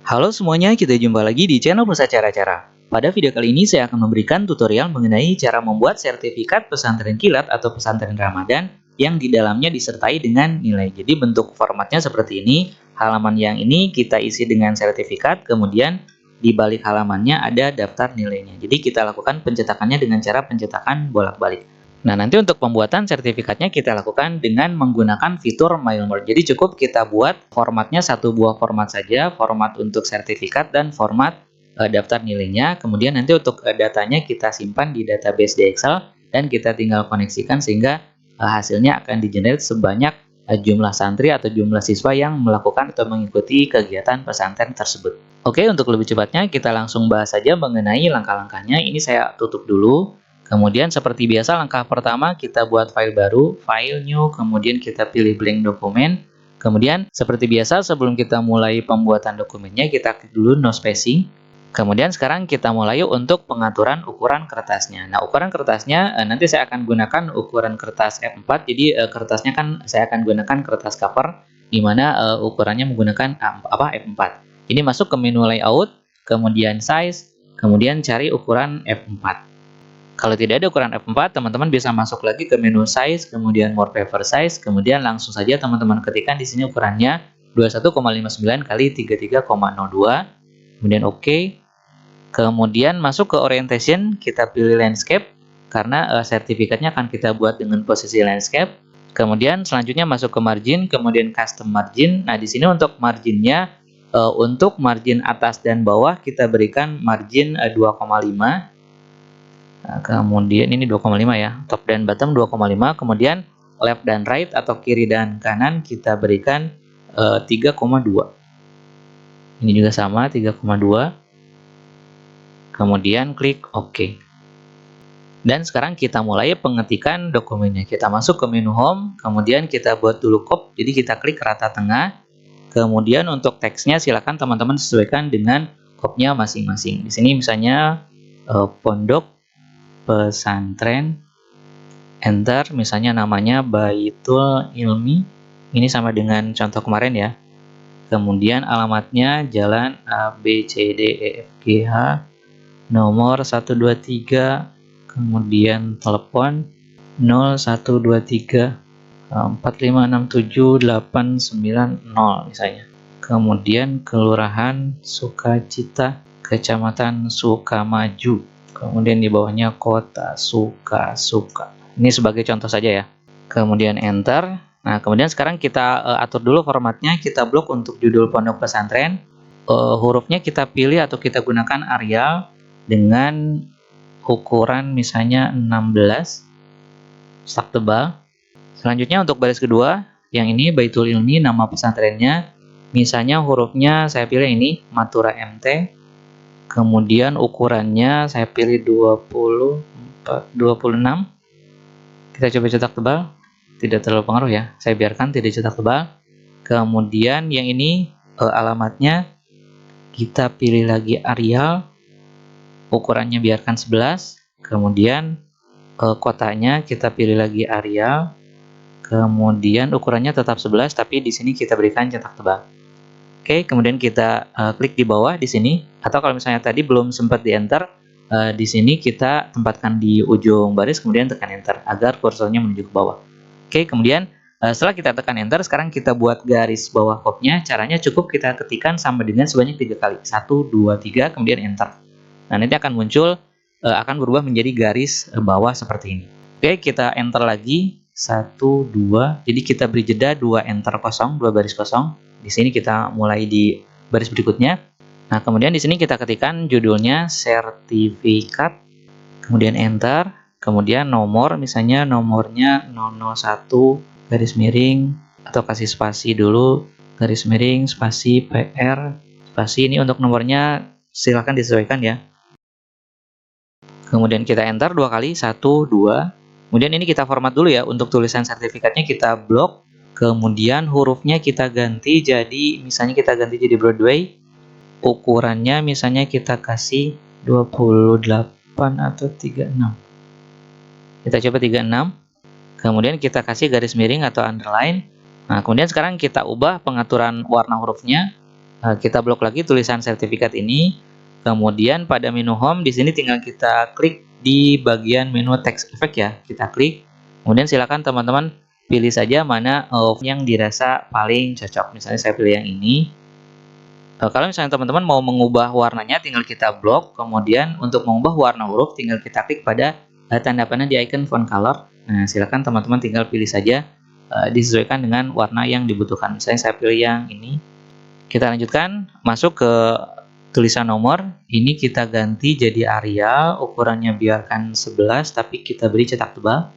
Halo semuanya, kita jumpa lagi di channel Nusa Cara-Cara. Pada video kali ini saya akan memberikan tutorial mengenai cara membuat sertifikat pesantren kilat atau pesantren Ramadan yang di dalamnya disertai dengan nilai. Jadi bentuk formatnya seperti ini. Halaman yang ini kita isi dengan sertifikat, kemudian di balik halamannya ada daftar nilainya. Jadi kita lakukan pencetakannya dengan cara pencetakan bolak-balik. Nah, nanti untuk pembuatan sertifikatnya kita lakukan dengan menggunakan fitur Mailmer. Jadi cukup kita buat formatnya satu buah format saja, format untuk sertifikat dan format daftar nilainya. Kemudian nanti untuk datanya kita simpan di database di Excel dan kita tinggal koneksikan sehingga hasilnya akan di-generate sebanyak jumlah santri atau jumlah siswa yang melakukan atau mengikuti kegiatan pesantren tersebut. Oke, untuk lebih cepatnya kita langsung bahas saja mengenai langkah-langkahnya. Ini saya tutup dulu. Kemudian seperti biasa langkah pertama kita buat file baru, file new, kemudian kita pilih blank dokumen. Kemudian seperti biasa sebelum kita mulai pembuatan dokumennya kita klik dulu no spacing. Kemudian sekarang kita mulai untuk pengaturan ukuran kertasnya. Nah, ukuran kertasnya nanti saya akan gunakan ukuran kertas F4. Jadi kertasnya kan saya akan gunakan kertas cover di mana ukurannya menggunakan F4. Ini masuk ke menu layout, kemudian size, kemudian cari ukuran F4. Kalau tidak ada ukuran F4, teman-teman bisa masuk lagi ke menu size, kemudian more paper size, kemudian langsung saja teman-teman ketikkan di sini ukurannya 21,59 kali 33,02, kemudian OK. Kemudian masuk ke orientation, kita pilih landscape karena sertifikatnya akan kita buat dengan posisi landscape. Kemudian selanjutnya masuk ke margin, kemudian custom margin. Nah, di sini untuk marginnya untuk margin atas dan bawah kita berikan margin 2,5. Nah, kemudian ini 2,5 ya, top dan bottom 2,5, kemudian left dan right atau kiri dan kanan kita berikan 3,2. Ini juga sama 3,2. Kemudian klik OK. Dan sekarang kita mulai pengetikan dokumennya. Kita masuk ke menu home, kemudian kita buat dulu crop. Jadi kita klik rata tengah. Kemudian untuk teksnya silakan teman-teman sesuaikan dengan cropnya masing-masing. Di sini misalnya pondok pesantren, enter, misalnya namanya Baitul Ilmi, ini sama dengan contoh kemarin ya. Kemudian alamatnya Jalan A B C D E F G H, nomor 123, kemudian telepon 0123 4567890 misalnya. Kemudian Kelurahan Sukacita, Kecamatan Sukamaju. Kemudian di bawahnya Kota Suka. Ini sebagai contoh saja ya. Kemudian enter. Nah, kemudian sekarang kita atur dulu formatnya. Kita blok untuk judul pondok pesantren. Hurufnya kita pilih atau kita gunakan Arial dengan ukuran misalnya 16 sak tebal. Selanjutnya untuk baris kedua, yang ini Baitul Ilmi nama pesantrennya. Misalnya hurufnya saya pilih ini Matura MT. Kemudian ukurannya saya pilih 26. Kita coba cetak tebal. Tidak terlalu pengaruh ya. Saya biarkan tidak cetak tebal. Kemudian yang ini alamatnya kita pilih lagi Arial. Ukurannya biarkan 11. Kemudian kotanya kita pilih lagi Arial. Kemudian ukurannya tetap 11 tapi di sini kita berikan cetak tebal. Oke, kemudian kita klik di bawah di sini, atau kalau misalnya tadi belum sempat di enter, di sini kita tempatkan di ujung baris, kemudian tekan enter agar kursornya menuju ke bawah. Oke, kemudian setelah kita tekan enter, sekarang kita buat garis bawah kopnya. Caranya cukup kita ketikkan sama dengan sebanyak 3 kali, 1, 2, 3, kemudian enter. Nah, nanti akan muncul, akan berubah menjadi garis bawah seperti ini. Oke, kita enter lagi, 1, 2, jadi kita beri jeda 2 enter kosong, 2 baris kosong. Di sini kita mulai di baris berikutnya. Nah, kemudian di sini kita ketikkan judulnya sertifikat, kemudian enter, kemudian nomor, misalnya nomornya 001 garis miring atau kasih spasi dulu, garis miring spasi PR, spasi. Ini untuk nomornya silakan disesuaikan ya. Kemudian kita enter 2 kali, 1, 2. Kemudian ini kita format dulu ya. Untuk tulisan sertifikatnya kita blok. Kemudian hurufnya kita ganti jadi, misalnya kita ganti jadi Broadway. Ukurannya misalnya kita kasih 28 atau 36. Kita coba 36. Kemudian kita kasih garis miring atau underline. Nah, kemudian sekarang kita ubah pengaturan warna hurufnya. Kita blok lagi tulisan sertifikat ini. Kemudian pada menu home di sini tinggal kita klik di bagian menu text effect ya. Kita klik. Kemudian silakan teman-teman pilih saja mana yang dirasa paling cocok. Misalnya saya pilih yang ini. Kalau misalnya teman-teman mau mengubah warnanya tinggal kita blok. Kemudian untuk mengubah warna huruf tinggal kita klik pada tanda panah di icon font color. Nah, silakan teman-teman tinggal pilih saja disesuaikan dengan warna yang dibutuhkan. Misalnya saya pilih yang ini. Kita lanjutkan masuk ke tulisan nomor. Ini kita ganti jadi Arial, ukurannya biarkan 11 tapi kita beri cetak tebal.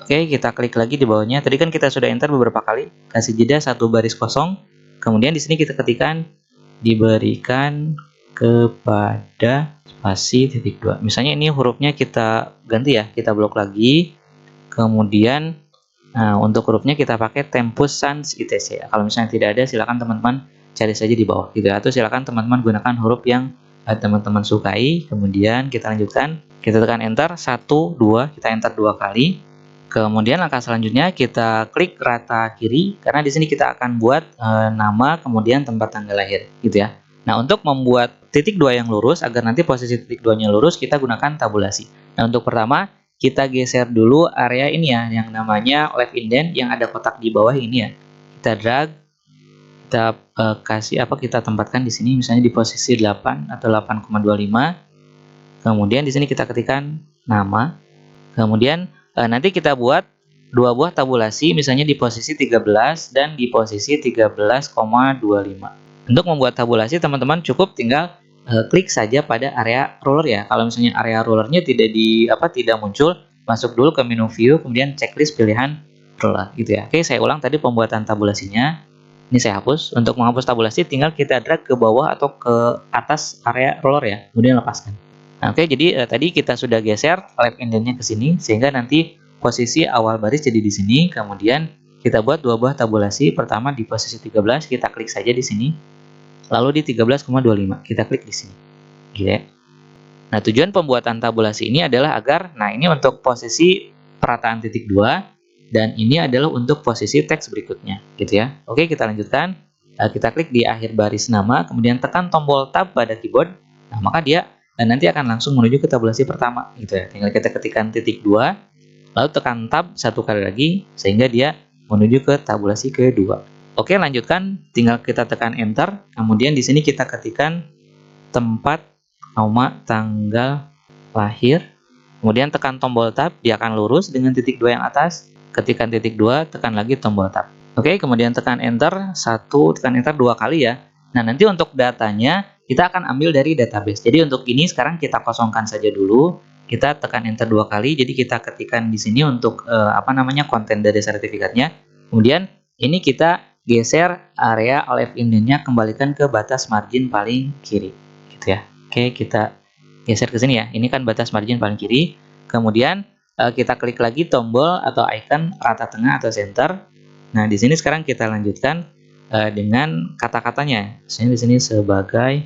Oke, kita klik lagi di bawahnya. Tadi kan kita sudah enter beberapa kali. Kasih jeda 1 baris kosong. Kemudian di sini kita ketikkan diberikan kepada spasi titik 2. Misalnya ini hurufnya kita ganti ya, kita blok lagi. Kemudian untuk hurufnya kita pakai Tempus Sans ITC. Kalau misalnya tidak ada, silakan teman-teman cari saja di bawah gitu. Atau silakan teman-teman gunakan huruf yang teman-teman sukai. Kemudian kita lanjutkan, kita tekan enter 1, 2, kita enter 2 kali. Kemudian langkah selanjutnya kita klik rata kiri karena di sini kita akan buat nama kemudian tempat tanggal lahir gitu ya. Nah, untuk membuat titik 2 yang lurus agar nanti posisi titik 2-nya lurus, kita gunakan tabulasi. Nah, untuk pertama kita geser dulu area ini ya yang namanya left indent yang ada kotak di bawah ini ya. Kita drag, kita kita tempatkan di sini misalnya di posisi 8 atau 8,25. Kemudian di sini kita ketikkan nama. Kemudian nanti kita buat 2 buah tabulasi misalnya di posisi 13 dan di posisi 13,25. Untuk membuat tabulasi teman-teman cukup tinggal klik saja pada area ruler ya. Kalau misalnya area rulernya tidak muncul, masuk dulu ke menu view, kemudian checklist pilihan ruler gitu ya. Oke, saya ulang tadi pembuatan tabulasinya. Ini saya hapus. Untuk menghapus tabulasi tinggal kita drag ke bawah atau ke atas area ruler ya, kemudian lepaskan. Nah, oke, jadi tadi kita sudah geser left indentnya ke sini sehingga nanti posisi awal baris jadi di sini. Kemudian kita buat 2 buah tabulasi. Pertama di posisi 13 kita klik saja di sini. Lalu di 13,25 kita klik di sini. Gitu ya. Nah, tujuan pembuatan tabulasi ini adalah agar ini untuk posisi perataan titik 2 dan ini adalah untuk posisi teks berikutnya, gitu ya. Oke, kita lanjutkan. Kita klik di akhir baris nama, kemudian tekan tombol tab pada keyboard. Nah, maka dia nanti akan langsung menuju ke tabulasi pertama, gitu ya. Tinggal kita ketikkan titik 2, lalu tekan tab 1 kali lagi sehingga dia menuju ke tabulasi kedua. Oke, lanjutkan. Tinggal kita tekan enter. Kemudian di sini kita ketikkan tempat, nama, tanggal lahir. Kemudian tekan tombol tab, dia akan lurus dengan titik 2 yang atas. Ketikkan titik 2, tekan lagi tombol tab. Oke, kemudian tekan enter 1, tekan enter 2 kali ya. Nah, nanti untuk datanya kita akan ambil dari database. Jadi untuk ini sekarang kita kosongkan saja dulu. Kita tekan enter 2 kali. Jadi kita ketikkan di sini untuk konten dari sertifikatnya. Kemudian ini kita geser area left indentnya, kembalikan ke batas margin paling kiri, gitu ya. Oke, kita geser ke sini ya. Ini kan batas margin paling kiri. Kemudian kita klik lagi tombol atau icon rata tengah atau center. Nah, di sini sekarang kita lanjutkan dengan kata-katanya. Misalnya di sini sebagai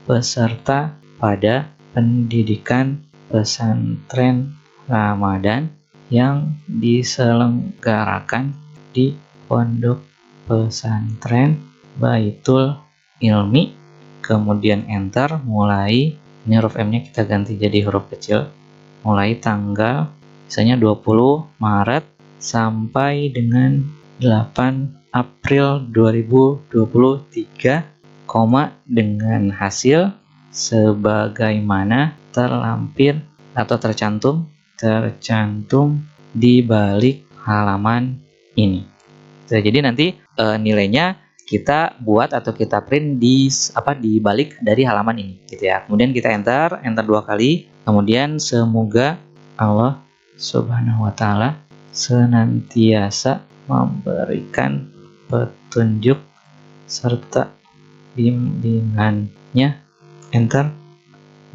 peserta pada pendidikan pesantren Ramadan yang diselenggarakan di Pondok Pesantren Baitul Ilmi, kemudian enter, mulai, ini huruf M-nya kita ganti jadi huruf kecil, mulai tanggal misalnya 20 Maret sampai dengan 8 April 2023, dengan hasil sebagaimana terlampir atau tercantum di balik halaman ini. Jadi nanti nilainya kita buat atau kita print di balik dari halaman ini, gitu ya. Kemudian kita enter 2 kali. Kemudian semoga Allah Subhanahu wa Ta'ala senantiasa memberikan petunjuk serta bimbingannya. Enter.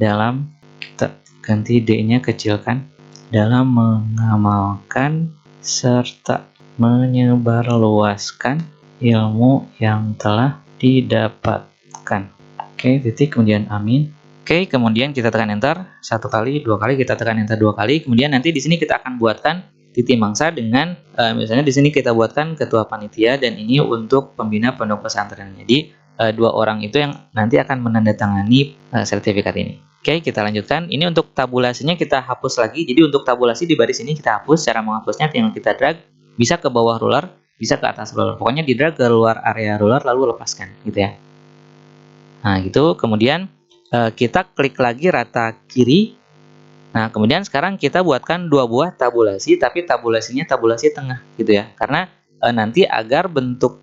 Dalam, kita ganti D-nya kecilkan, dalam mengamalkan serta menyebarluaskan ilmu yang telah didapatkan. Oke, titik, kemudian amin. Oke, kemudian kita tekan enter 1 kali, 2 kali, kita tekan enter 2 kali. Kemudian nanti di sini kita akan buatkan titik mangsa dengan misalnya di sini kita buatkan ketua panitia dan ini untuk pembina pondok pesantren. Jadi dua orang itu yang nanti akan menandatangani sertifikat ini. Oke, kita lanjutkan. Ini untuk tabulasinya kita hapus lagi. Jadi untuk tabulasi di baris ini kita hapus. Cara menghapusnya tinggal kita drag, bisa ke bawah ruler, bisa ke atas ruler. Pokoknya di drag ke luar area ruler lalu lepaskan, gitu ya. Nah, gitu. Kemudian kita klik lagi rata kiri. Nah, kemudian sekarang kita buatkan dua buah tabulasi, tapi tabulasinya tabulasi tengah, gitu ya. Karena nanti agar bentuk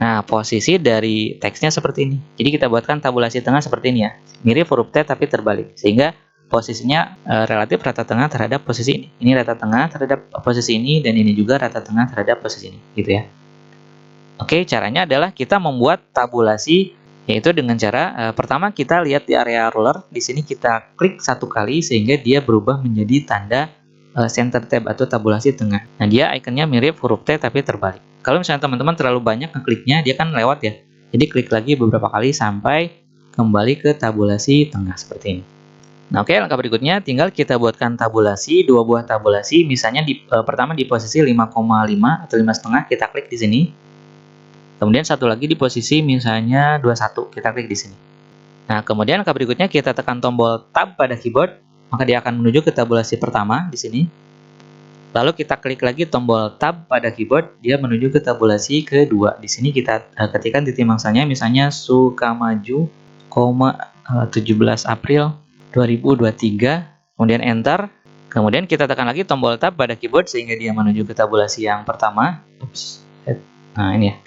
Nah, posisi dari teksnya seperti ini. Jadi kita buatkan tabulasi tengah seperti ini ya. Mirip huruf T tapi terbalik. Sehingga posisinya relatif rata tengah terhadap posisi ini. Ini rata tengah terhadap posisi ini, dan ini juga rata tengah terhadap posisi ini, gitu ya. Oke, caranya adalah kita membuat tabulasi, yaitu dengan cara pertama kita lihat di area ruler. Di sini kita klik satu kali sehingga dia berubah menjadi tanda center tab atau tabulasi tengah. Nah, dia ikonnya mirip huruf T tapi terbalik. Kalau misalnya teman-teman terlalu banyak ngekliknya, dia kan lewat ya. Jadi klik lagi beberapa kali sampai kembali ke tabulasi tengah seperti ini. Nah, oke, langkah berikutnya tinggal kita buatkan tabulasi, dua buah tabulasi. Misalnya pertama di posisi 5,5 atau 5,5, kita klik di sini. Kemudian satu lagi di posisi misalnya 21, kita klik di sini. Nah, kemudian langkah berikutnya kita tekan tombol Tab pada keyboard, maka dia akan menuju ke tabulasi pertama di sini. Lalu kita klik lagi tombol Tab pada keyboard, dia menuju ke tabulasi kedua. Di sini kita ketikkan titik mangsanya, misalnya Sukamaju, 17 April 2023, kemudian Enter. Kemudian kita tekan lagi tombol Tab pada keyboard sehingga dia menuju ke tabulasi yang pertama. Nah, ini ya.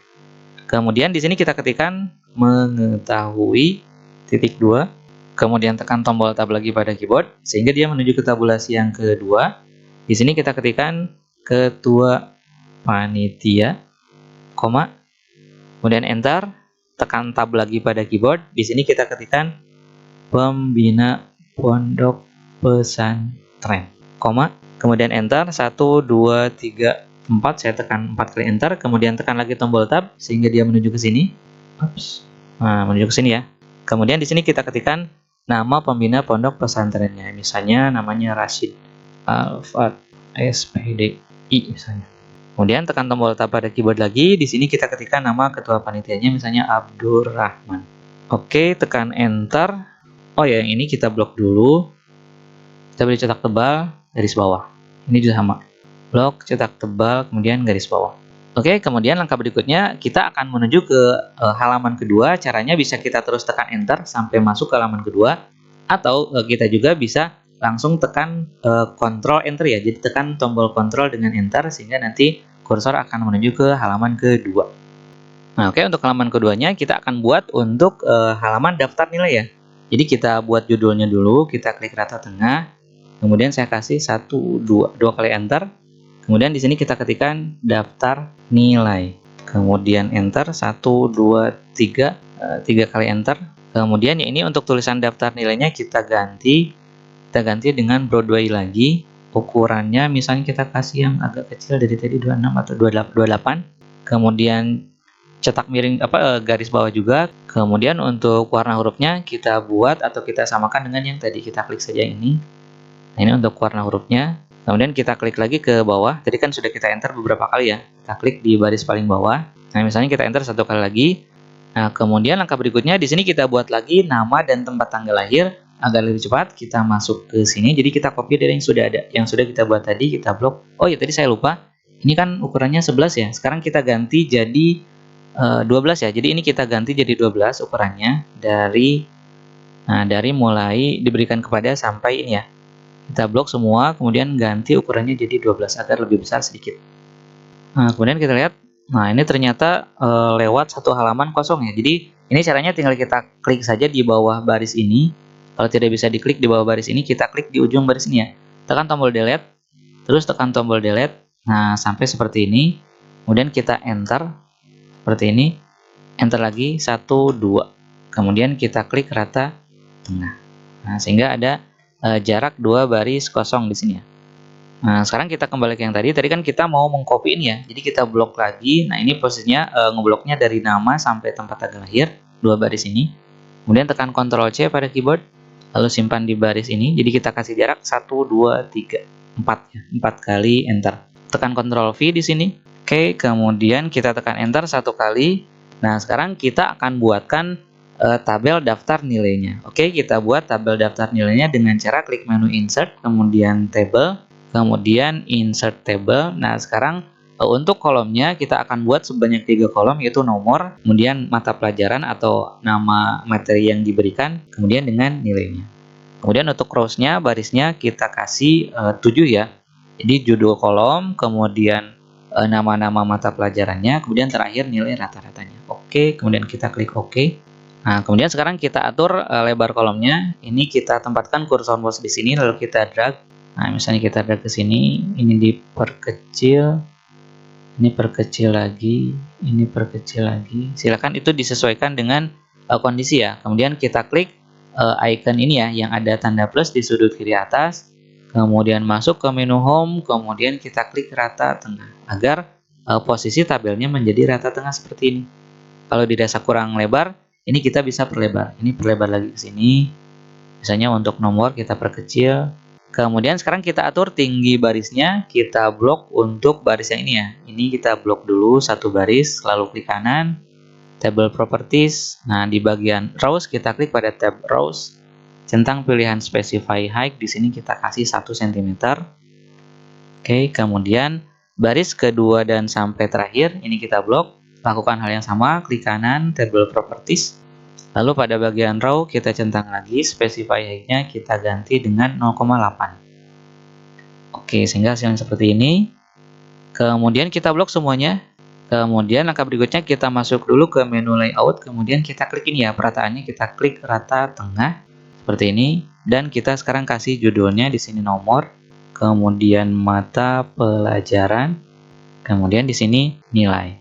Kemudian di sini kita ketikkan mengetahui titik 2. Kemudian tekan tombol Tab lagi pada keyboard sehingga dia menuju ke tabulasi yang kedua. Di sini kita ketikkan ketua panitia, koma, kemudian enter, tekan tab lagi pada keyboard. Di sini kita ketikkan pembina pondok pesantren, koma, kemudian enter, 1, 2, 3, 4, saya tekan 4 kali enter, kemudian tekan lagi tombol tab sehingga dia menuju ke sini. Nah, menuju ke sini ya. Kemudian di sini kita ketikkan nama pembina pondok pesantrennya, misalnya namanya Rashid Alfat SPDI misalnya. Kemudian tekan tombol tab pada keyboard lagi. Di sini kita ketikkan nama ketua panitianya, misalnya Abdurrahman. Oke, tekan enter. Oh ya, yang ini kita blok dulu. Kita beri cetak tebal, garis bawah. Ini juga sama. Blok, cetak tebal, kemudian garis bawah. Oke, kemudian langkah berikutnya kita akan menuju ke halaman kedua. Caranya bisa kita terus tekan enter sampai masuk ke halaman kedua, atau kita juga bisa langsung tekan Ctrl Enter ya. Jadi tekan tombol Ctrl dengan Enter sehingga nanti kursor akan menuju ke halaman kedua. Nah, oke, untuk halaman keduanya kita akan buat untuk halaman daftar nilai ya. Jadi kita buat judulnya dulu, kita klik rata tengah, kemudian saya kasih 1, 2 kali Enter. Kemudian di sini kita ketikkan daftar nilai. Kemudian Enter, 1, 2, 3 kali Enter. Kemudian ya ini untuk tulisan daftar nilainya kita ganti dengan Broadway lagi. Ukurannya misalnya kita kasih yang agak kecil dari tadi, 26 atau 28. Kemudian cetak miring garis bawah juga. Kemudian untuk warna hurufnya kita buat atau kita samakan dengan yang tadi, kita klik saja ini. Nah, ini untuk warna hurufnya. Kemudian kita klik lagi ke bawah. Tadi kan sudah kita enter beberapa kali ya. Kita klik di baris paling bawah. Nah, misalnya kita enter 1 kali lagi. Nah, kemudian langkah berikutnya di sini kita buat lagi nama dan tempat tanggal lahir. Agar lebih cepat, kita masuk ke sini. Jadi kita copy dari yang sudah ada, yang sudah kita buat tadi, kita blok. Oh ya, tadi saya lupa. Ini kan ukurannya 11 ya. Sekarang kita ganti jadi 12 ya. Jadi ini kita ganti jadi 12 ukurannya dari mulai diberikan kepada sampai ini ya. Kita blok semua, kemudian ganti ukurannya jadi 12 agar lebih besar sedikit. Nah, kemudian kita lihat. Nah, ini ternyata lewat satu halaman kosong ya. Jadi ini caranya tinggal kita klik saja di bawah baris ini. Kalau tidak bisa diklik di bawah baris ini, kita klik di ujung baris ini ya. Tekan tombol delete, terus tekan tombol delete. Nah, sampai seperti ini. Kemudian kita enter, seperti ini. Enter lagi, 1, 2. Kemudian kita klik rata tengah. Nah, sehingga ada jarak 2 baris kosong di sini ya. Nah, sekarang kita kembali ke yang tadi. Tadi kan kita mau mengcopy ini ya. Jadi kita blok lagi. Nah, ini posisinya ngebloknya dari nama sampai tempat tanggal lahir, 2 baris ini. Kemudian tekan Ctrl C pada keyboard. Lalu simpan di baris ini. Jadi kita kasih jarak 1, 2, 3, 4 ya. 4 kali enter. tekan Ctrl V di sini. Oke, kemudian kita tekan Enter satu kali. Nah, sekarang kita akan buatkan tabel daftar nilainya. Oke, kita buat tabel daftar nilainya dengan cara klik menu Insert, kemudian Table, kemudian Insert Table. Nah, sekarang untuk kolomnya kita akan buat sebanyak 3 kolom, yaitu nomor, kemudian mata pelajaran atau nama materi yang diberikan, kemudian dengan nilainya. Kemudian untuk rows-nya, barisnya kita kasih 7 ya. Jadi judul kolom, kemudian nama-nama mata pelajarannya, kemudian terakhir nilai rata-ratanya. Oke, kemudian kita klik OK. Nah, kemudian sekarang kita atur lebar kolomnya. Ini kita tempatkan kursor mouse di sini, lalu kita drag. Nah, misalnya kita drag ke sini, ini diperkecil, ini perkecil lagi, ini perkecil lagi. Silakan itu disesuaikan dengan kondisi ya. Kemudian kita klik icon ini ya, yang ada tanda plus di sudut kiri atas. Kemudian masuk ke menu home, kemudian kita klik rata tengah agar posisi tabelnya menjadi rata tengah seperti ini. Kalau dirasa kurang lebar, ini kita bisa perlebar. Ini perlebar lagi ke sini. Misalnya untuk nomor kita perkecil. Kemudian sekarang kita atur tinggi barisnya, kita blok untuk baris yang ini ya. Ini kita blok dulu satu baris, lalu klik kanan, Table Properties. Nah, di bagian rows kita klik pada tab rows. Centang pilihan specify height, di sini kita kasih 1 cm. Oke, kemudian baris kedua dan sampai terakhir ini kita blok. Lakukan hal yang sama, klik kanan, Table Properties. Lalu pada bagian row kita centang lagi, specify height-nya kita ganti dengan 0,8. Oke, sehingga hasilnya seperti ini. Kemudian kita blok semuanya. Kemudian langkah berikutnya kita masuk dulu ke menu layout, kemudian kita klik ini ya, perataannya kita klik rata tengah. Seperti ini, dan kita sekarang kasih judulnya di sini nomor, kemudian mata pelajaran, kemudian di sini nilai.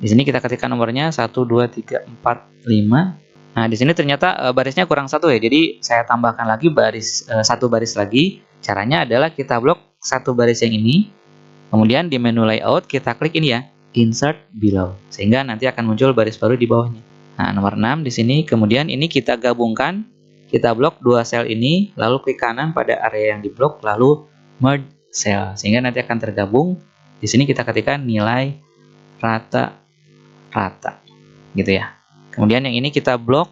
Di sini kita ketikkan nomornya 1 2 3 4 5. Nah, di sini ternyata barisnya kurang satu ya. Jadi saya tambahkan lagi satu baris lagi. Caranya adalah kita blok satu baris yang ini. Kemudian di menu layout kita klik ini ya, insert below, sehingga nanti akan muncul baris baru di bawahnya. Nah, nomor 6 di sini. Kemudian ini kita gabungkan. Kita blok dua sel ini, lalu klik kanan pada area yang diblok, lalu merge cell, sehingga nanti akan tergabung. Di sini kita ketikkan nilai rata-rata, gitu ya. Kemudian yang ini kita blok,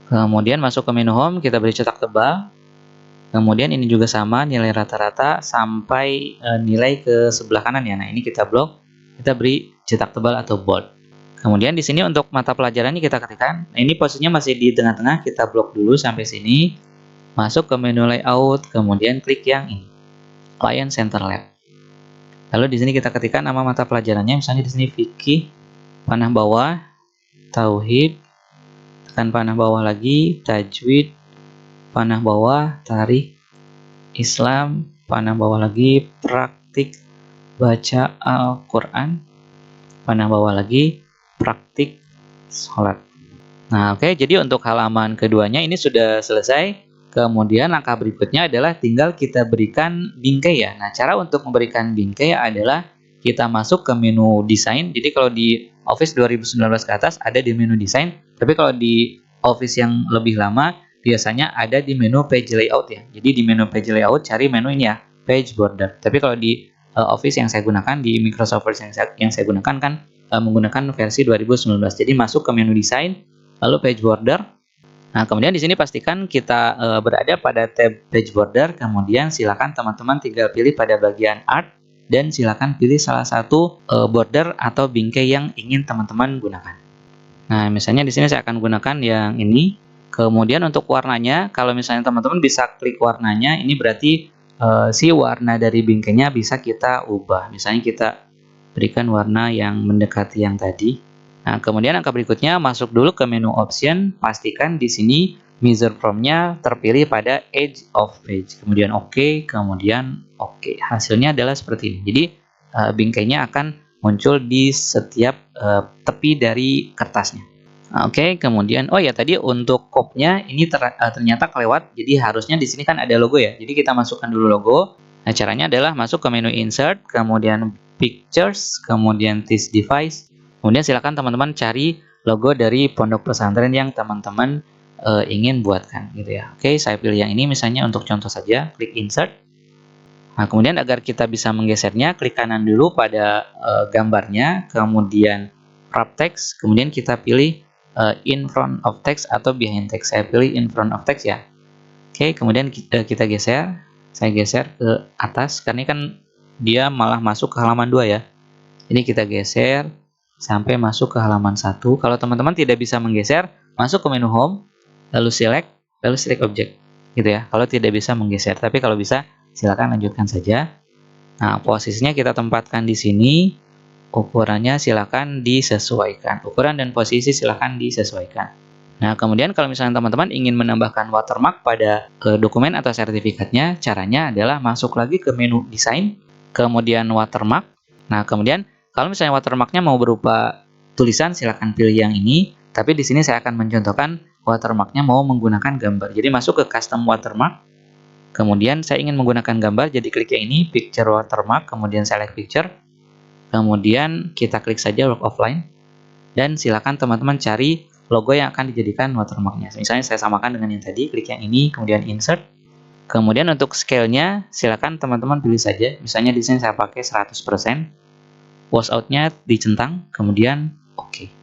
kemudian masuk ke menu home, kita beri cetak tebal. Kemudian ini juga sama, nilai rata-rata sampai nilai ke sebelah kanan ya. Nah, ini kita blok, kita beri cetak tebal atau bold. Kemudian di sini untuk mata pelajarannya kita ketikkan. Nah, ini posisinya masih di tengah-tengah, kita blok dulu sampai sini. Masuk ke menu layout, kemudian klik yang ini, Client Center Lab. Lalu di sini kita ketikkan nama mata pelajarannya, misalnya di sini fikih, panah bawah, tauhid, tekan panah bawah lagi, tajwid, panah bawah, tarikh, Islam, panah bawah lagi, praktik baca Al-Quran, panah bawah lagi, praktik sholat. Nah, oke, jadi untuk halaman keduanya ini sudah selesai. Kemudian langkah berikutnya adalah tinggal kita berikan bingkai ya. Nah, cara untuk memberikan bingkai adalah kita masuk ke menu desain. Jadi kalau di Office 2019 ke atas ada di menu desain, tapi kalau di Office yang lebih lama biasanya ada di menu page layout ya. Jadi di menu page layout cari menu ini ya, page border. Tapi kalau di Office yang saya gunakan, di Microsoft Office yang saya gunakan kan menggunakan versi 2019. Jadi masuk ke menu desain, lalu page border. Nah, kemudian di sini pastikan kita berada pada tab page border. Kemudian silakan teman-teman tinggal pilih pada bagian art dan silakan pilih salah satu border atau bingkai yang ingin teman-teman gunakan. Nah, misalnya di sini saya akan gunakan yang ini. Kemudian untuk warnanya, kalau misalnya teman-teman bisa klik warnanya, ini berarti si warna dari bingkainya bisa kita ubah. Misalnya kita berikan warna yang mendekati yang tadi. Nah, kemudian angka berikutnya masuk dulu ke menu option, pastikan di sini measure from-nya terpilih pada edge of page. Kemudian OK, kemudian OK. Hasilnya adalah seperti ini. Jadi bingkainya akan muncul di setiap tepi dari kertasnya. Oke, kemudian oh ya tadi untuk kopnya ini ternyata kelewat. Jadi harusnya di sini kan ada logo ya. Jadi kita masukkan dulu logo. Nah, caranya adalah masuk ke menu insert, kemudian pictures, kemudian this device. Kemudian silakan teman-teman cari logo dari pondok pesantren yang teman-teman ingin buatkan gitu ya. Oke, saya pilih yang ini misalnya untuk contoh saja, klik insert. Nah, kemudian agar kita bisa menggesernya, klik kanan dulu pada gambarnya, kemudian wrap text, kemudian kita pilih in front of text atau behind text. Saya pilih in front of text ya. Oke, kemudian kita geser. Saya geser ke atas, karena ini kan dia malah masuk ke halaman 2 ya. Ini kita geser sampai masuk ke halaman 1. Kalau teman-teman tidak bisa menggeser, masuk ke menu home, lalu select object. Gitu ya, kalau tidak bisa menggeser. Tapi kalau bisa, silakan lanjutkan saja. Nah, posisinya kita tempatkan di sini. Ukurannya silakan disesuaikan. Ukuran dan posisi silakan disesuaikan. Nah, kemudian kalau misalnya teman-teman ingin menambahkan watermark pada dokumen atau sertifikatnya, caranya adalah masuk lagi ke menu desain, kemudian watermark. Nah, kemudian kalau misalnya watermarknya mau berupa tulisan, silakan pilih yang ini. Tapi di sini saya akan mencontohkan watermarknya mau menggunakan gambar. Jadi masuk ke custom watermark, kemudian saya ingin menggunakan gambar, jadi klik yang ini, picture watermark, kemudian select picture, kemudian kita klik saja work offline, dan silakan teman-teman cari logo yang akan dijadikan watermarknya. Misalnya saya samakan dengan yang tadi, klik yang ini, kemudian insert. Kemudian untuk scale-nya, silakan teman-teman pilih saja. Misalnya di sini saya pakai 100%. Wash out-nya dicentang, kemudian oke.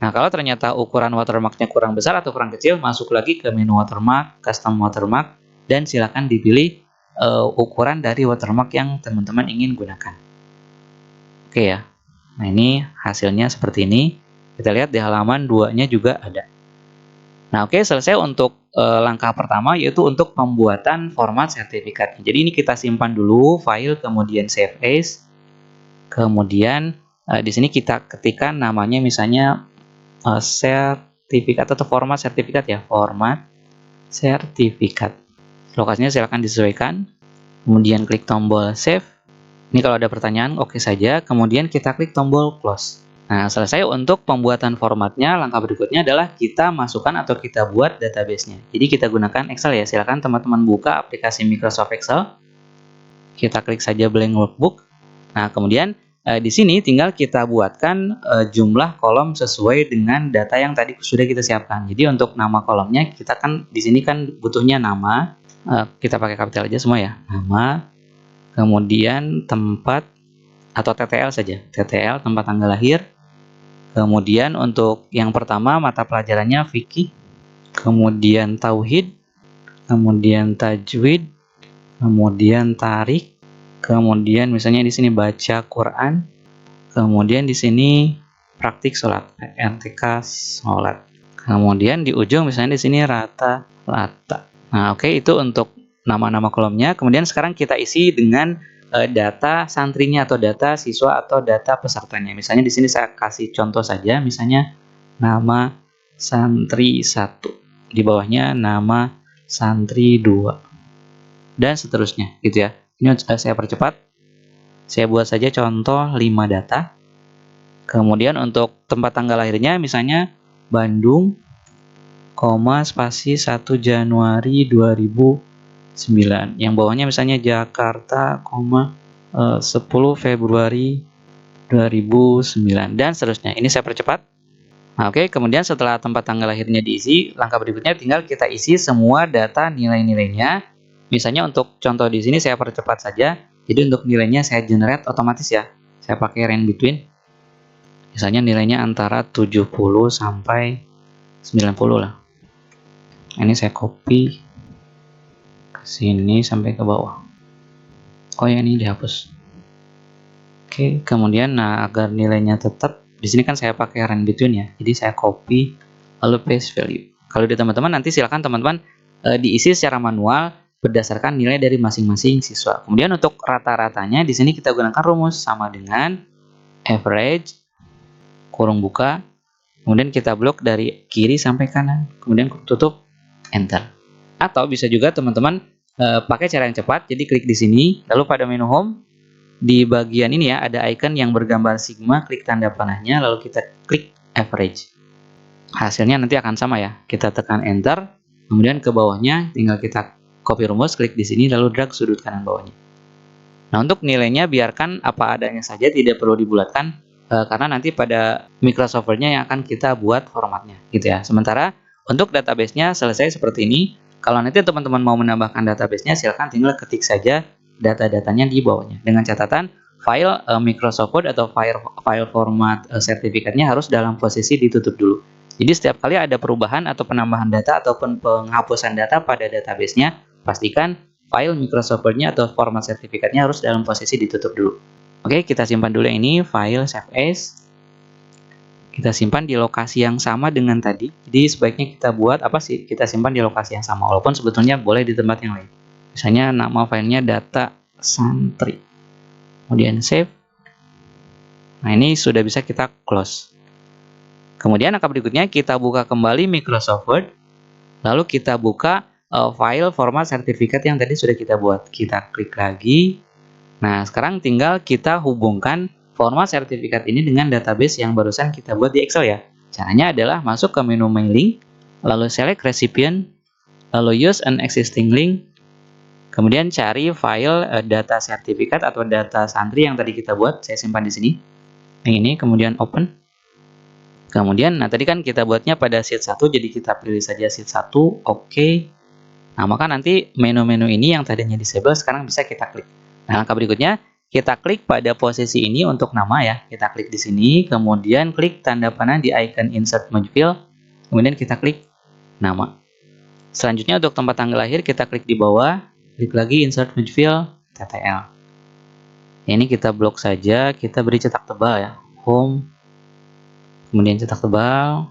Nah, kalau ternyata ukuran watermark-nya kurang besar atau kurang kecil, masuk lagi ke menu watermark, custom watermark, dan silakan dipilih ukuran dari watermark yang teman-teman ingin gunakan. Oke ya. Nah, ini hasilnya seperti ini. Kita lihat di halaman 2-nya juga ada. Nah, oke, selesai untuk langkah pertama, yaitu untuk pembuatan format sertifikat. Jadi ini kita simpan dulu file, kemudian save as. Kemudian di sini kita ketikkan namanya, misalnya sertifikat atau format sertifikat ya, format sertifikat. Lokasinya silakan disesuaikan. Kemudian klik tombol save. Ini kalau ada pertanyaan, oke saja. Kemudian kita klik tombol close. Nah, selesai untuk pembuatan formatnya. Langkah berikutnya adalah kita masukkan atau kita buat database-nya. Jadi kita gunakan Excel ya. Silakan teman-teman buka aplikasi Microsoft Excel. Kita klik saja blank workbook. Nah, kemudian di sini tinggal kita buatkan jumlah kolom sesuai dengan data yang tadi sudah kita siapkan. Jadi untuk nama kolomnya, kita kan di sini kan butuhnya nama. Kita pakai kapital aja semua ya. Nama, kemudian tempat atau TTL saja. TTL, tempat tanggal lahir. Kemudian untuk yang pertama mata pelajarannya fikih, kemudian tauhid, kemudian tajwid, kemudian tarik, kemudian misalnya di sini baca Quran, kemudian di sini praktik sholat, RTK sholat. Kemudian di ujung misalnya di sini rata. Nah, oke, itu untuk nama-nama kolomnya. Kemudian sekarang kita isi dengan data santrinya atau data siswa atau data pesertanya. Misalnya di sini saya kasih contoh saja, misalnya nama santri 1, di bawahnya nama santri 2, dan seterusnya gitu ya. Ini saya percepat. Saya buat saja contoh 5 data. Kemudian untuk tempat tanggal lahirnya misalnya Bandung, spasi 1 Januari 2009. Yang bawahnya misalnya Jakarta, 10 Februari 2009, dan seterusnya. Ini saya percepat. Nah, oke, kemudian setelah tempat tanggal lahirnya diisi, langkah berikutnya tinggal kita isi semua data nilai-nilainya. Misalnya untuk contoh di sini saya percepat saja. Jadi untuk nilainya saya generate otomatis ya. Saya pakai range between. Misalnya nilainya antara 70 sampai 90 lah. Ini saya copy ke sini sampai ke bawah. Oh ya, ini dihapus. Oke, kemudian agar nilainya tetap, di sini kan saya pakai range between ya. Jadi saya copy lalu paste value. Kalau di teman-teman nanti silakan teman-teman diisi secara manual berdasarkan nilai dari masing-masing siswa. Kemudian untuk rata-ratanya di sini kita gunakan rumus sama dengan average kurung buka, kemudian kita blok dari kiri sampai kanan, kemudian tutup, enter. Atau bisa juga teman-teman pakai cara yang cepat, jadi klik di sini, lalu pada menu home, di bagian ini ya, ada icon yang bergambar sigma, klik tanda panahnya, lalu kita klik average. Hasilnya nanti akan sama ya, kita tekan enter, kemudian ke bawahnya tinggal kita copy rumus, klik di sini, lalu drag sudut kanan bawahnya. Nah, untuk nilainya biarkan apa adanya saja, tidak perlu dibulatkan, karena nanti pada Microsoft Word-nya yang akan kita buat formatnya, gitu ya. Sementara untuk database-nya selesai seperti ini. Kalau nanti teman-teman mau menambahkan database-nya, silakan tinggal ketik saja data-datanya di bawahnya. Dengan catatan file Microsoft Word atau file format sertifikatnya harus dalam posisi ditutup dulu. Jadi setiap kali ada perubahan atau penambahan data ataupun penghapusan data pada database-nya, pastikan file Microsoft Word-nya atau format sertifikatnya harus dalam posisi ditutup dulu. Oke, kita simpan dulu ini file save as. Kita simpan di lokasi yang sama dengan tadi. Jadi sebaiknya kita buat apa sih? Kita simpan di lokasi yang sama, walaupun sebetulnya boleh di tempat yang lain. Misalnya nama filenya data santri. Kemudian save. Nah, ini sudah bisa kita close. Kemudian langkah berikutnya kita buka kembali Microsoft Word. Lalu kita buka file format sertifikat yang tadi sudah kita buat. Kita klik lagi. Nah, sekarang tinggal kita hubungkan format sertifikat ini dengan database yang barusan kita buat di Excel ya. Caranya adalah masuk ke menu mailing, lalu select recipient, lalu use an existing link, kemudian cari file data sertifikat atau data santri yang tadi kita buat. Saya simpan di sini. Yang ini, kemudian open. Kemudian, nah tadi kan kita buatnya pada sheet 1, jadi kita pilih saja sheet 1, oke. Nah, maka nanti menu-menu ini yang tadinya disable sekarang bisa kita klik. Nah, langkah berikutnya, kita klik pada posisi ini untuk nama ya. Kita klik di sini, kemudian klik tanda panah di icon insert merge field, kemudian kita klik nama. Selanjutnya untuk tempat tanggal lahir kita klik di bawah, klik lagi insert merge field, TTL. Ini kita blok saja, kita beri cetak tebal ya, home, kemudian cetak tebal.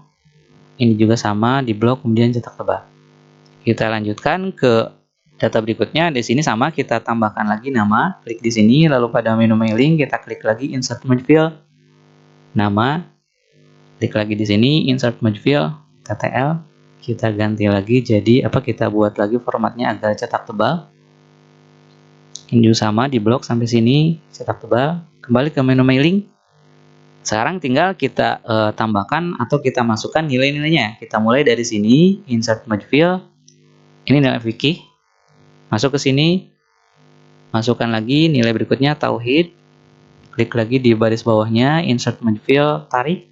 Ini juga sama, di blok kemudian cetak tebal. Kita lanjutkan ke data berikutnya. Di sini sama, kita tambahkan lagi nama, klik di sini, lalu pada menu mailing kita klik lagi insert merge field, nama, klik lagi di sini insert merge field, TTL. Kita ganti lagi jadi kita buat lagi formatnya agar cetak tebal. Ini juga sama, di blok sampai sini, cetak tebal. Kembali ke menu mailing. Sekarang tinggal kita tambahkan atau kita masukkan nilai-nilainya. Kita mulai dari sini, insert merge field. Ini nilai fikih. Masuk ke sini. Masukkan lagi nilai berikutnya tauhid. Klik lagi di baris bawahnya, insert merge field, tarik.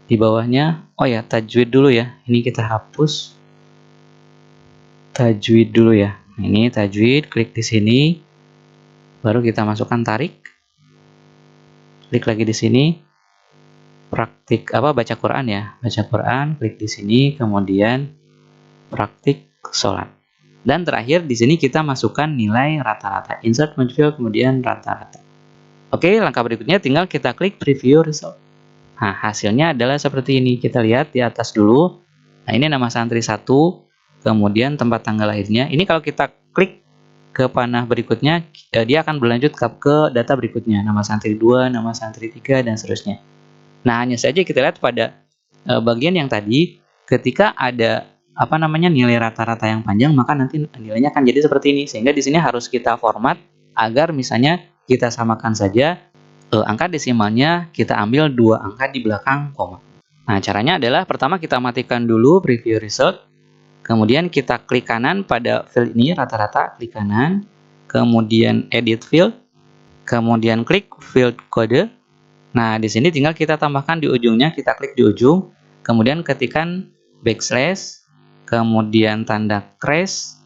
Di bawahnya, oh ya, tajwid dulu ya. Ini kita hapus. Tajwid dulu ya. Ini tajwid, klik di sini. Baru kita masukkan tarik. Klik lagi di sini, praktik baca Quran ya, baca Quran, klik di sini, kemudian praktik sholat. Dan terakhir di sini kita masukkan nilai rata-rata, insert merge field, kemudian rata-rata. Oke, langkah berikutnya tinggal kita klik preview result. Nah, hasilnya adalah seperti ini. Kita lihat di atas dulu. Nah, ini nama santri 1, kemudian tempat tanggal lahirnya. Ini kalau kita klik ke panah berikutnya, dia akan berlanjut ke data berikutnya, nama santri 2, nama santri 3, dan seterusnya. Nah, hanya saja kita lihat pada bagian yang tadi, ketika ada nilai rata-rata yang panjang, maka nanti nilainya akan jadi seperti ini. Sehingga di sini harus kita format agar misalnya kita samakan saja angka desimalnya, kita ambil 2 angka di belakang koma. Nah, caranya adalah pertama kita matikan dulu preview result. Kemudian kita klik kanan pada field ini, rata-rata, klik kanan. Kemudian edit field. Kemudian klik field kode. Nah, di sini tinggal kita tambahkan di ujungnya, kita klik di ujung. Kemudian ketikkan backslash. Kemudian tanda crash.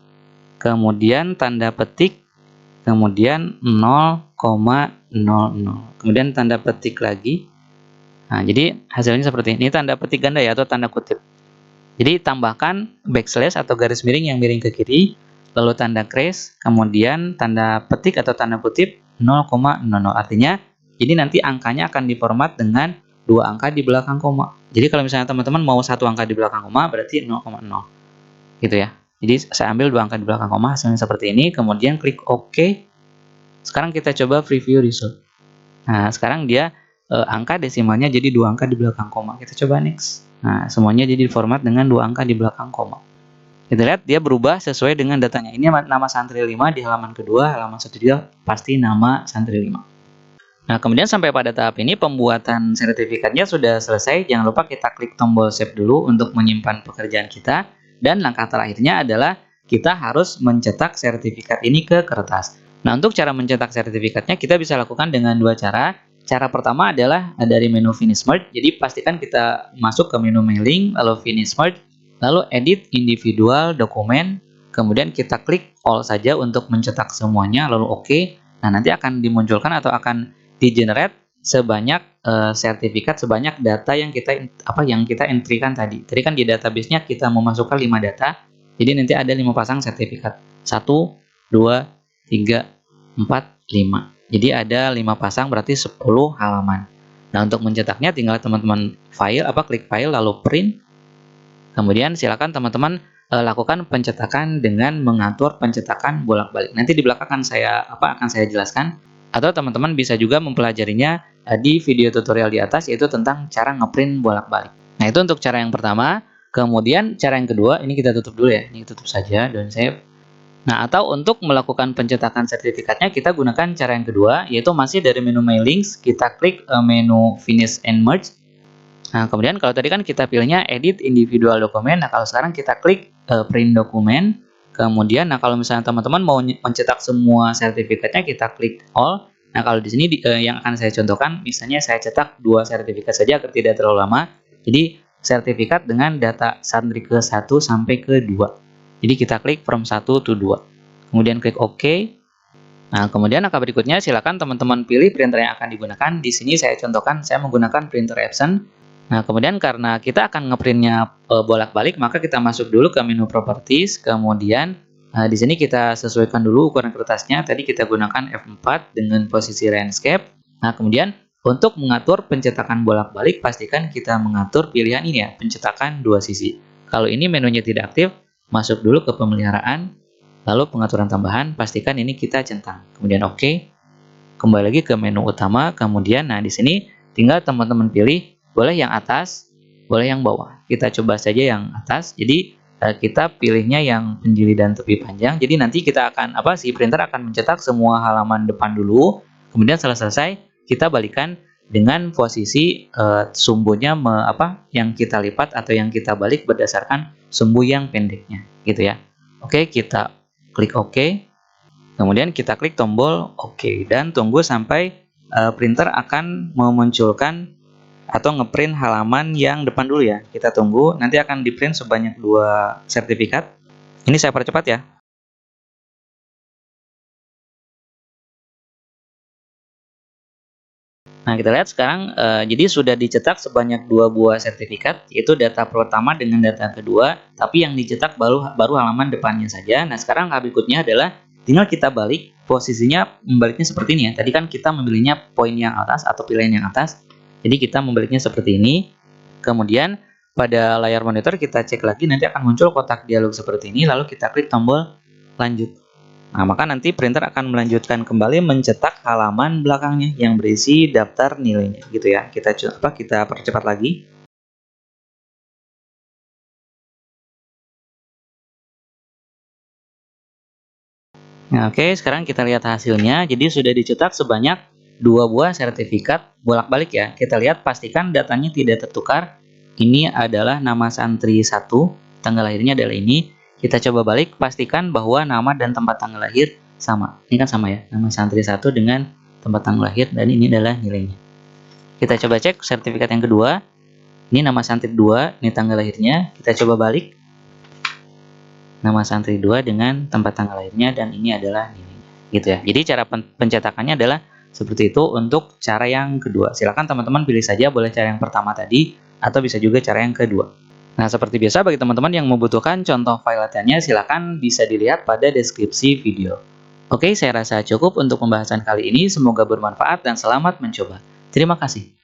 Kemudian tanda petik. Kemudian 0,00. Kemudian tanda petik lagi. Nah, jadi hasilnya seperti ini. Ini tanda petik ganda ya, atau tanda kutip. Jadi tambahkan backslash atau garis miring yang miring ke kiri, lalu tanda crash, kemudian tanda petik atau tanda kutip 0,00. Artinya, jadi nanti angkanya akan diformat dengan 2 angka di belakang koma. Jadi kalau misalnya teman-teman mau 1 angka di belakang koma, berarti 0,0. Gitu ya. Jadi saya ambil 2 angka di belakang koma, hasilnya seperti ini, kemudian klik OK. Sekarang kita coba preview result. Nah, sekarang dia angka desimalnya jadi 2 angka di belakang koma. Kita coba next. Nah, semuanya jadi format dengan 2 angka di belakang koma. Kita lihat dia berubah sesuai dengan datanya. Ini nama santri 5 di halaman kedua, halaman 1 juga pasti nama santri 5. Nah, kemudian sampai pada tahap ini pembuatan sertifikatnya sudah selesai. Jangan lupa kita klik tombol save dulu untuk menyimpan pekerjaan kita. Dan langkah terakhirnya adalah kita harus mencetak sertifikat ini ke kertas. Nah, untuk cara mencetak sertifikatnya kita bisa lakukan dengan 2 cara. Cara pertama adalah dari menu Finish Merge. Jadi pastikan kita masuk ke menu mailing, lalu Finish Merge, lalu edit individual dokumen, kemudian kita klik all saja untuk mencetak semuanya, lalu oke. Nah, nanti akan dimunculkan atau akan di-generate sebanyak sertifikat, sebanyak data yang kita entry-kan tadi. Tadi kan di database-nya kita memasukkan 5 data, jadi nanti ada 5 pasang sertifikat. 1, 2, 3, 4, 5. Jadi ada 5 pasang berarti 10 halaman. Nah, untuk mencetaknya tinggal teman-teman klik file lalu print. Kemudian silakan teman-teman lakukan pencetakan dengan mengatur pencetakan bolak-balik. Nanti di belakang akan saya jelaskan, atau teman-teman bisa juga mempelajarinya di video tutorial di atas, yaitu tentang cara ngeprint bolak-balik. Nah, itu untuk cara yang pertama. Kemudian cara yang kedua, ini kita tutup dulu ya. Ini tutup saja, don't save. Nah, atau untuk melakukan pencetakan sertifikatnya, kita gunakan cara yang kedua, yaitu masih dari menu My Links, kita klik menu Finish and Merge. Nah, kemudian kalau tadi kan kita pilihnya Edit Individual Document, nah kalau sekarang kita klik Print Document. Kemudian, nah kalau misalnya teman-teman mau mencetak semua sertifikatnya, kita klik All. Nah, kalau di sini yang akan saya contohkan, misalnya saya cetak 2 sertifikat saja agar tidak terlalu lama. Jadi, sertifikat dengan data santri ke 1 sampai ke 2. Jadi, kita klik from 1 to 2. Kemudian klik OK. Nah, kemudian langkah berikutnya silakan teman-teman pilih printer yang akan digunakan. Di sini saya contohkan, saya menggunakan printer Epson. Nah, kemudian karena kita akan ngeprintnya bolak-balik, maka kita masuk dulu ke menu Properties. Kemudian di sini kita sesuaikan dulu ukuran kertasnya. Tadi kita gunakan F4 dengan posisi landscape. Nah, kemudian untuk mengatur pencetakan bolak-balik, pastikan kita mengatur pilihan ini ya, pencetakan 2 sisi. Kalau ini menunya tidak aktif, masuk dulu ke pemeliharaan, lalu pengaturan tambahan, pastikan ini kita centang. Kemudian OK. Kembali lagi ke menu utama. Kemudian, nah di sini tinggal teman-teman pilih. Boleh yang atas, boleh yang bawah. Kita coba saja yang atas. Jadi kita pilihnya yang penjili dan tepi panjang. Jadi nanti kita akan si printer akan mencetak semua halaman depan dulu. Kemudian setelah selesai kita balikan dengan posisi sumbunya yang kita lipat atau yang kita balik berdasarkan sumbu yang pendeknya, gitu ya. Oke, kita klik OK. Kemudian kita klik tombol OK dan tunggu sampai printer akan memunculkan atau ngeprint halaman yang depan dulu ya. Kita tunggu, nanti akan di-print sebanyak 2 sertifikat. Ini saya percepat ya. Nah, kita lihat sekarang, jadi sudah dicetak sebanyak 2 buah sertifikat, yaitu data pertama dengan data kedua, tapi yang dicetak baru halaman depannya saja. Nah, sekarang hal berikutnya adalah tinggal kita balik, posisinya membaliknya seperti ini ya. Tadi kan kita memilihnya poin yang atas atau pilihan yang atas. Jadi kita membaliknya seperti ini. Kemudian pada layar monitor kita cek lagi, nanti akan muncul kotak dialog seperti ini. Lalu kita klik tombol lanjut. Nah, maka nanti printer akan melanjutkan kembali mencetak halaman belakangnya yang berisi daftar nilainya, gitu ya. Kita percepat lagi. Nah, oke, sekarang kita lihat hasilnya. Jadi sudah dicetak sebanyak 2 buah sertifikat bolak-balik ya. Kita lihat, pastikan datanya tidak tertukar. Ini adalah nama santri 1, tanggal lahirnya adalah ini. Kita coba balik, pastikan bahwa nama dan tempat tanggal lahir sama. Ini kan sama ya, nama santri 1 dengan tempat tanggal lahir, dan ini adalah nilainya. Kita coba cek sertifikat yang kedua. Ini nama santri 2, ini tanggal lahirnya. Kita coba balik. Nama santri 2 dengan tempat tanggal lahirnya, dan ini adalah nilainya. Gitu ya. Jadi cara pencetakannya adalah seperti itu untuk cara yang kedua. Silakan teman-teman pilih saja, boleh cara yang pertama tadi atau bisa juga cara yang kedua. Nah, seperti biasa bagi teman-teman yang membutuhkan contoh file latihannya, silakan bisa dilihat pada deskripsi video. Oke, saya rasa cukup untuk pembahasan kali ini. Semoga bermanfaat dan selamat mencoba. Terima kasih.